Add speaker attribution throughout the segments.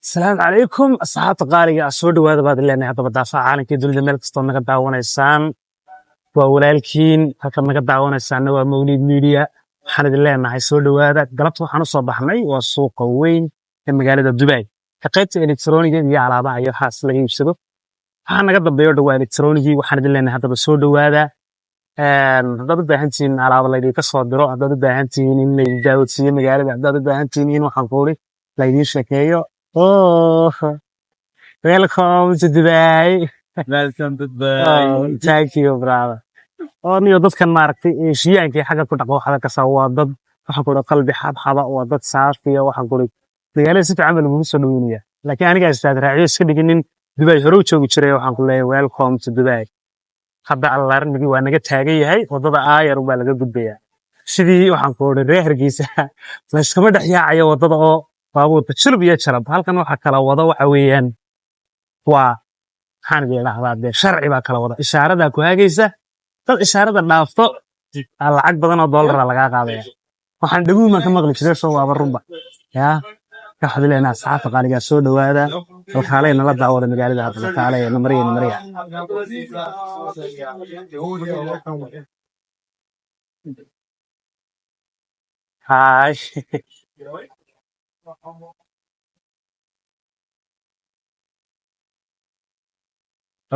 Speaker 1: السلام عليكم أصحاب قارية أسود وهذا بعد اللي أنا هذا بدافع عن كده اللي ملك استون نقد دعوانا إنسان وولالكين هكذا نقد دعوانا إنسان ومولد ميديا حنا اللي أنا هيسود وهذا قلبت وحنا صباحني والسوق وين المجال دبي حقيقة الإلكترونية دي على بعض يحاس لقي بسبب حنا قد بيرد والإلكترونية وحنا اللي أنا هذا بسود وهذا هذا بده على بعض اللي كسر دروع هذا بده إن يجاوب سي مجال هذا بده إن وحنقولي لا يديش كيو أوه welcome to Dubai.
Speaker 2: Welcome to
Speaker 1: Oh,
Speaker 2: Dubai.
Speaker 1: thank you, brother. oo niyo dadkan maaragtay Eeshiyaanka xagga ku dhaqo waxa ka soo waa dad waxa ku dhaqo qalbi xab waa dad saafiya waxa ku magaalada si fiican lagu soo dhaweynaya laakiin aniga istaad raaciyo iska dhiginin Dubai hore u joogi jiray waxaan ku leeyahay welcome to Dubai hadda allarmigi waa naga taagan yahay wadada aayar baa laga gudbaya sidii waxaan ku reer Hargeysa la iskama dhaxyaacayo wadada oo baabuurta shilb iyo jalab halkan waxa kala wada waxa weeyaan waa waxaan leeyahay sharci baa kala wada ishaarada ku hagaysa dad ishaarada dhaafto lacag badan oo dollar laga qaadaya waxaan dhaguuma ka maqli jiray soo waaba runba yaa ka hadleena asxaabta qaaliga soo dhawaada halkaalayna la daawada magaalada hadda halkaalayna mariya haay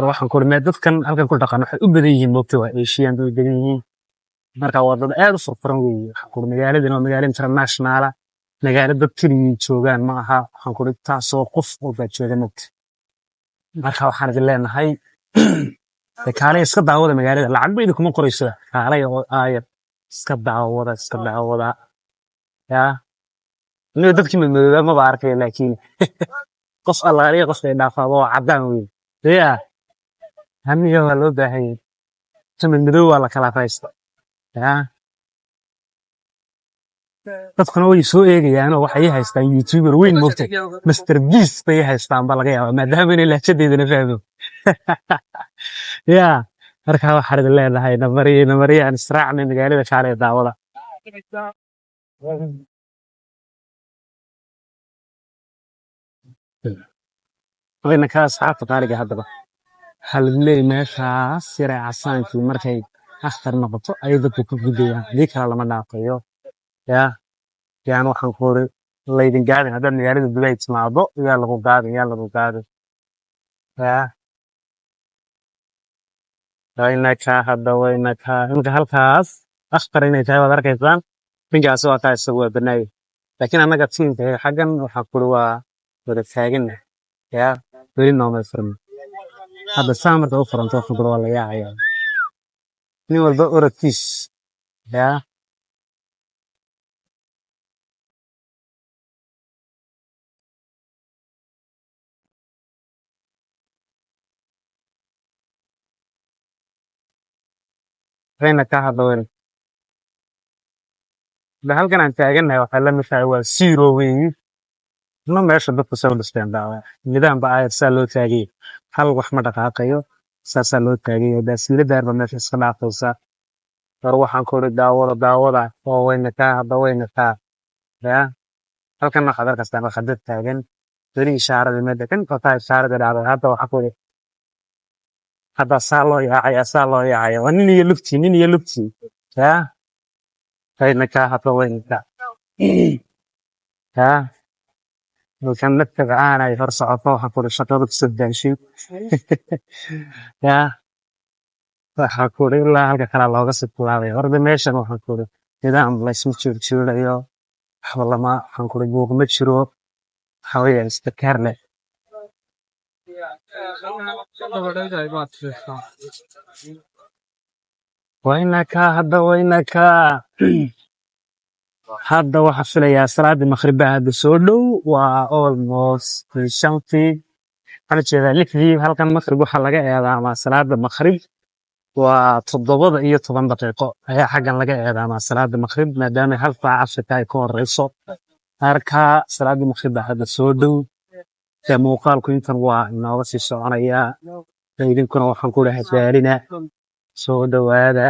Speaker 1: waxaan ku rimaa dadkan halkan ku dhaqan waxay u badan yihiin moogtay waa Asian u badan yihiin marka waa dad aad u furfuran weeye waxaan ku magaaladana waa magaalo international ah magaalo dad kaliya joogaan ma aha waxaan ku taasoo qof walba jooga moogtay marka waxaan idin leenahay kaalay iska daawada magaalada lacag bay kuma qorayso kaalay oo aayad iska daawada yaa inuu dadkii madmadooba ma arkay laakiin qof allaaliya qof ay dhaafado oo cadaan weeye yaa hamiga waa loo baahan yahay tamid madow waa la kala faysta yaa dadkuna way soo eegayaan oo waxay haystaan youtuber weyn moogtay Mr Beast bay haystaan baa laga yaabaa maadaama inay lahjadeedana fahmo yaa marka waxaan idin leenahay namariya aan israacnay magaalada kaalay daawada wayna ka asxaabta qaaliga haddaba hal leey meeshaas yaray casaankii markay akhtar noqoto ay dadku ku gudayaan hadii kale lama dhaafayo yaa yaan waxaan ku hore laydin gaadin hadda magaalada Dubai timaado yaa lagu gaadin yaa wayna ka inta halkaas akhtar inay tahay wada arkaysaan ninkaas waa ka isagu waa banaayo laakiin annaga tiimka xaggan waxa ku waa wada taagan yaa weli nooma furan hadda saamarka u furanto waxa ku waa la yaacaya nin walba orodkiis yaa wayna ka hadda halkan aan taaganahay waxaa la mid tahay waa zero weeye ma meesha dadku soo dhisteen daawa nidaam baa ayar saa loo taagay hal wax ma dhaqaaqayo saasaa loo taagay daasile daarba meesha iska dhaafaysa war waxaan ku ri daawada oo wayna ka yaa halkan ma qadar kastaan waa khadad taagan weli ishaarada meedda kan qotaa ishaarada dhacday hadda waxa ku ri hadda saa loo yaacay waa nin iyo lugtii yaa wayna ka yaa halkan naftaga aanay hor socoto waxa ku shaqada ku sadaanshay yaa waxa ku ilaa halka kala looga siblaabay horda meeshan waxa ku nidaam la isma joogjoolayo waxba lama waxaan ku buuq ma jiro waxa weeyaan isbakaar leh wayna ka hadda waxa filayaa salaada maghrib hadda soo dhow waa almost shantii waxaan jeedaa lixdii halkan maghrib waxa laga eedaamaa salaada maghrib waa 7:10 daqiiqo ayaa xaggan laga eedaamaa salaada maghrib maadaama hal saac casharka ay ka horeyso marka salaada maghrib hadda soo dhow muuqaalku intan waa inooga sii soconaya idinkuna waxaan ku dhahay daalina soo dhawaada